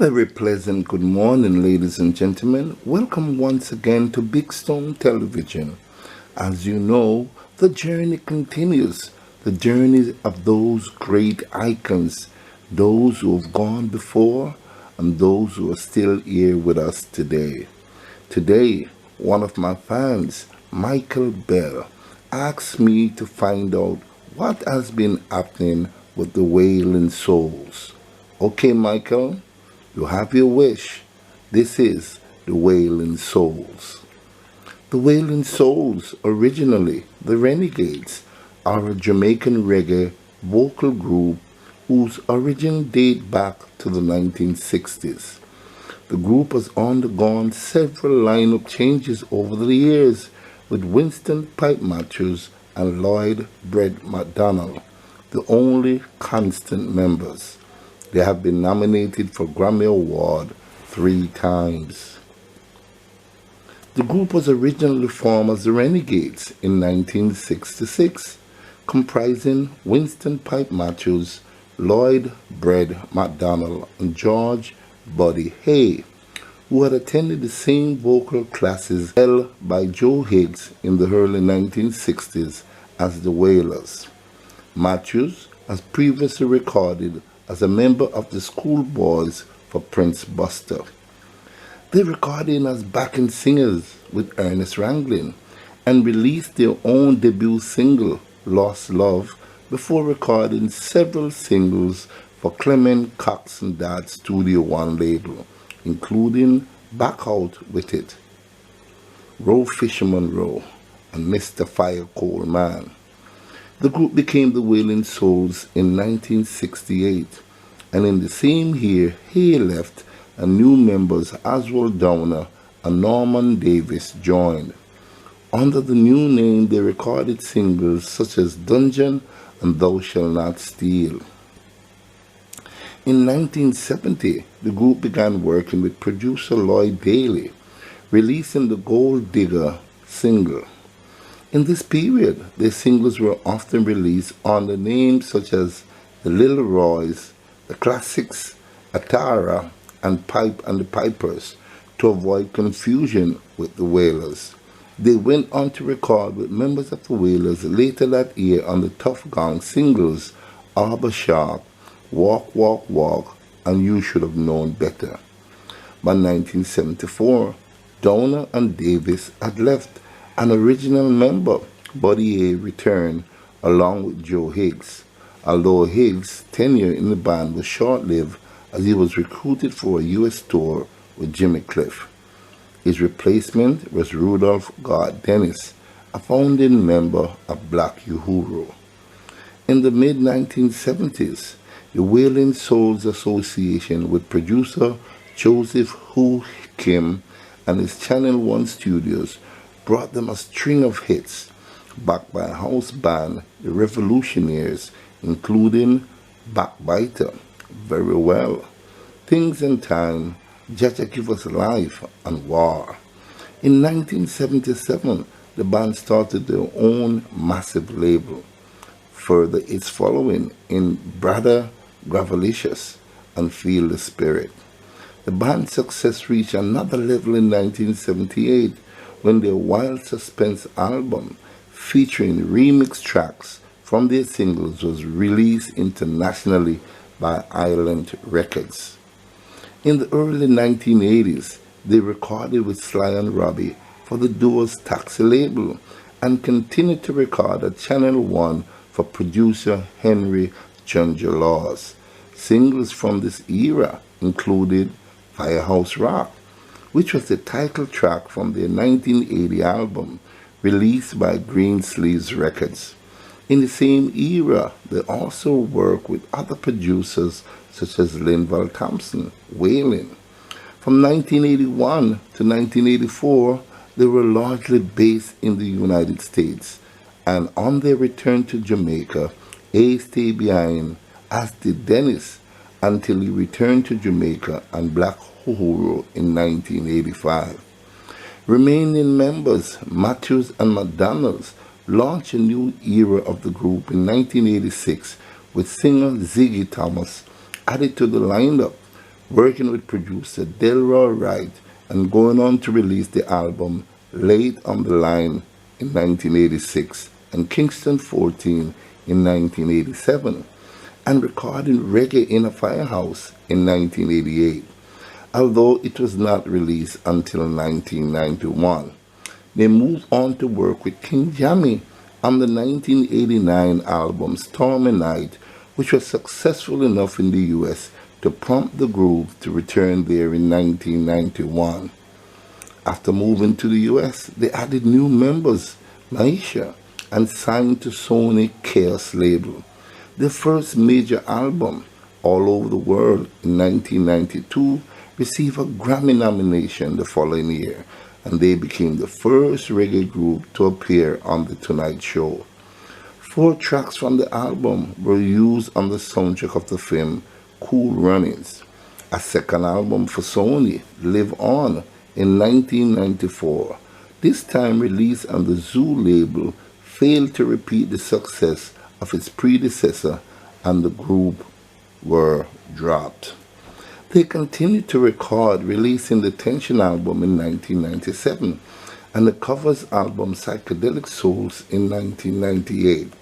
very pleasant good morning, ladies and gentlemen. Welcome once again to Big Stone Television. As you know, the journey continues. The journey of those great icons, those who have gone before and those who are still here with us today. Today, one of my fans, Michael Bell, asked me to find out what has been happening with the Wailing Souls. Okay, Michael, you have your wish. This is the Wailing Souls. The Wailing Souls, originally the Renegades, are a Jamaican reggae vocal group whose origin date back to the 1960s. The group has undergone several lineup changes over the years, with Winston Pipe Matthews and Lloyd McDonald the only constant members. They have been nominated for Grammy Award 3 times. The group was originally formed as the Renegades in 1966, comprising Winston Pipe Matthews, Lloyd McDonald, and George Buddy Haye, who had attended the same vocal classes held by Joe Higgs in the early 1960s as the Wailers. Matthews has previously recorded as a member of the Schoolboys for Prince Buster. They recorded as backing singers with Ernest Ranglin and released their own debut single, Lost Love, before recording several singles for Clement Cox and Dad Studio One label, including Back Out With It, Row Fisherman Row, and Mr. Fire Coal Man. The group became the Wailing Souls in 1968, and in the same year, Haye left and new members Oswald Downer and Norman Davis joined. Under the new name, they recorded singles such as Dungeon and Thou Shalt Not Steal. In 1970, the group began working with producer Lloyd Daly, releasing the Gold Digger single. In this period, their singles were often released under names such as The Little Roys, The Classics, Atara, and Pipe and the Pipers to avoid confusion with the Wailers. They went on to record with members of the Wailers later that year on the Tough Gong singles Arbor Shark, Walk, Walk, Walk, and You Should Have Known Better. By 1974, Downer and Davis had left. An original member, Buddy A, returned along with Joe Higgs, although Higgs' tenure in the band was short-lived as he was recruited for a U.S. tour with Jimmy Cliff. His replacement was Rudolph Dennis, a founding member of Black Uhuru. In the mid-1970s, the Wailing Souls Association with producer Joseph Hu Kim and his Channel One studios brought them a string of hits, backed by a house band, the Revolutionaries, including Backbiter, Very Well, Things in Time, Jaja Give Us Life, and War. In 1977, the band started their own massive label. Further its following in Brother Gravelicious and Feel the Spirit. The band's success reached another level in 1978 when their Wild Suspense album, featuring remix tracks from their singles, was released internationally by Island Records. In the early 1980s, they recorded with Sly and Robbie for the duo's Taxi label and continued to record at Channel One for producer Henry Junja Laws. Singles from this era included Firehouse Rock, which was the title track from their 1980 album, released by Greensleeves Records. In the same era, they also worked with other producers such as Linval Thompson, Wailing. From 1981 to 1984, they were largely based in the United States, and on their return to Jamaica, A stayed behind, as did Dennis, until he returned to Jamaica and Black Uhuru in 1985. Remaining members, Matthews and McDonald, launched a new era of the group in 1986 with singer Ziggy Thomas added to the lineup, working with producer Delroy Wright and going on to release the album Late on the Line in 1986 and Kingston 14 in 1987, and recording Reggae in a Firehouse in 1988, although it was not released until 1991. They moved on to work with King Jammy on the 1989 album Stormy Night, which was successful enough in the US to prompt the group to return there in 1991. After moving to the US, they added new members, Maisha, and signed to Sony Chaos label. Their first major album, All Over the World, in 1992, received a Grammy nomination the following year, and they became the first reggae group to appear on The Tonight Show. 4 tracks from the album were used on the soundtrack of the film Cool Runnings. A second album for Sony, Live On, in 1994, this time released on the Zoo label, failed to repeat the success of its predecessor, and the group were dropped. They continued to record, releasing the Tension album in 1997 and the covers album Psychedelic Souls in 1998,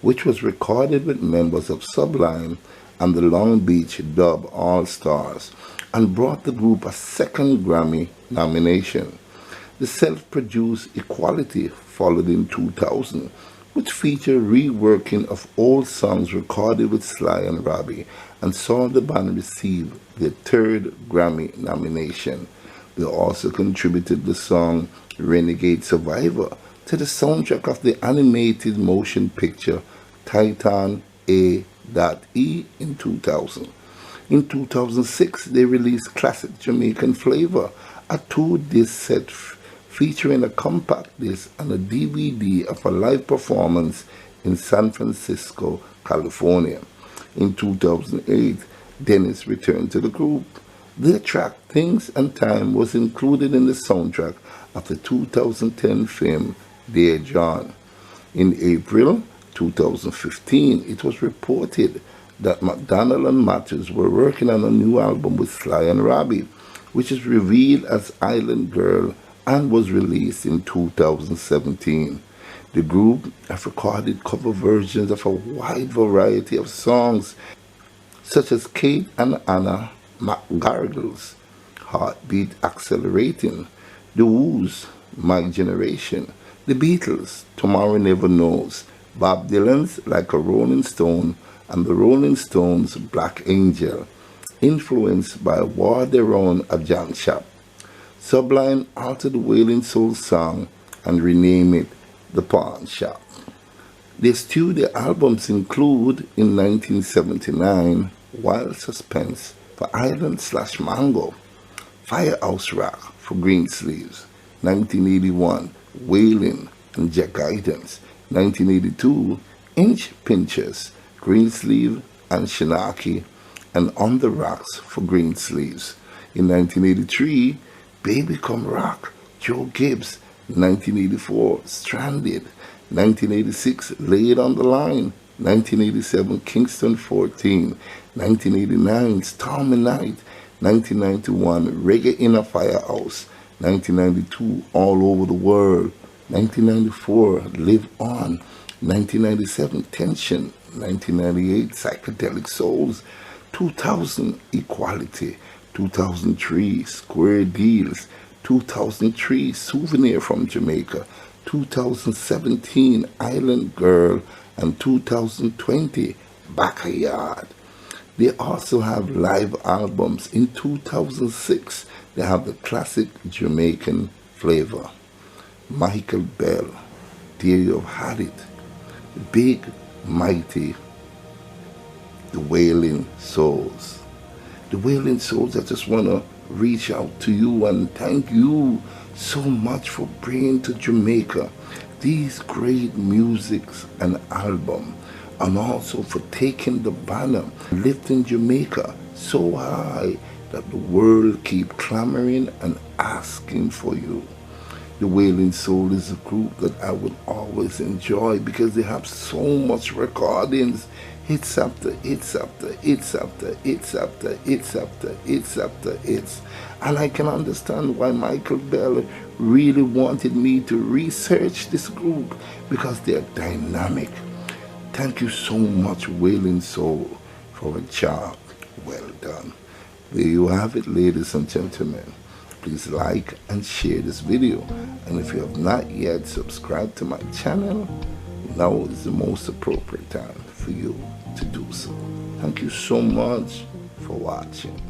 which was recorded with members of Sublime and the Long Beach Dub All-Stars, and brought the group a second Grammy nomination. The self-produced Equality followed in 2000, which featured reworking of old songs recorded with Sly and Robbie, and saw the band receive their 3rd Grammy nomination. They also contributed the song Renegade Survivor to the soundtrack of the animated motion picture Titan A.E in 2000. In 2006, they released Classic Jamaican Flavor, a 2-disc set featuring a compact disc and a DVD of a live performance in San Francisco, California. In 2008, Dennis returned to the group. Their track Things and Time was included in the soundtrack of the 2010 film Dear John. In April 2015, it was reported that McDonald and Matthews were working on a new album with Sly and Robbie, which is revealed as Island Girl and was released in 2017. The group have recorded cover versions of a wide variety of songs, such as Kate and Anna McGargles, Heartbeat Accelerating, The Who's, My Generation, The Beatles, Tomorrow Never Knows, Bob Dylan's Like a Rolling Stone, and the Rolling Stones' Black Angel, influenced by War Their Own a Jam Shop. Sublime altered the Wailing Souls song and renamed it The Pawn Shop. Their studio albums include, in 1979, Wild Suspense for Island/Mango, Firehouse Rock for Greensleeves, 1981, Wailing and Jack Guidance, 1982, Inch Pinchers, Greensleeve and Shinaki, and On the Rocks for Greensleeves. In 1983, Baby Come Rock, Joe Gibbs. 1984, Stranded. 1986, Laid on the Line. 1987, Kingston 14. 1989, Stormy Night. 1991, Reggae in a Firehouse. 1992, All Over the World. 1994, Live On. 1997, Tension. 1998, Psychedelic Souls. 2000, Equality. 2003, Square Deals. 2003, Souvenir from Jamaica. 2017, Island Girl. And 2020, Backyard. They also have live albums. In 2006, they have the classic Jamaican Flavor, Michael Bell, There You Had It, Big Mighty, The Wailing Souls. The Wailing Souls, I just want to reach out to you and thank you so much for bringing to Jamaica these great musics and album, and also for taking the banner, lifting Jamaica so high that the world keep clamoring and asking for you. The Wailing Soul is a group that I will always enjoy because they have so much recordings. Hits after hits after hits after hits after hits after hits after hits. And I can understand why Michael Bell really wanted me to research this group because they're dynamic. Thank you so much, Wailing Soul, for a job well done. There you have it, ladies and gentlemen. Please like and share this video. And if you have not yet subscribed to my channel, now is the most appropriate time for you to do so. Thank you so much for watching.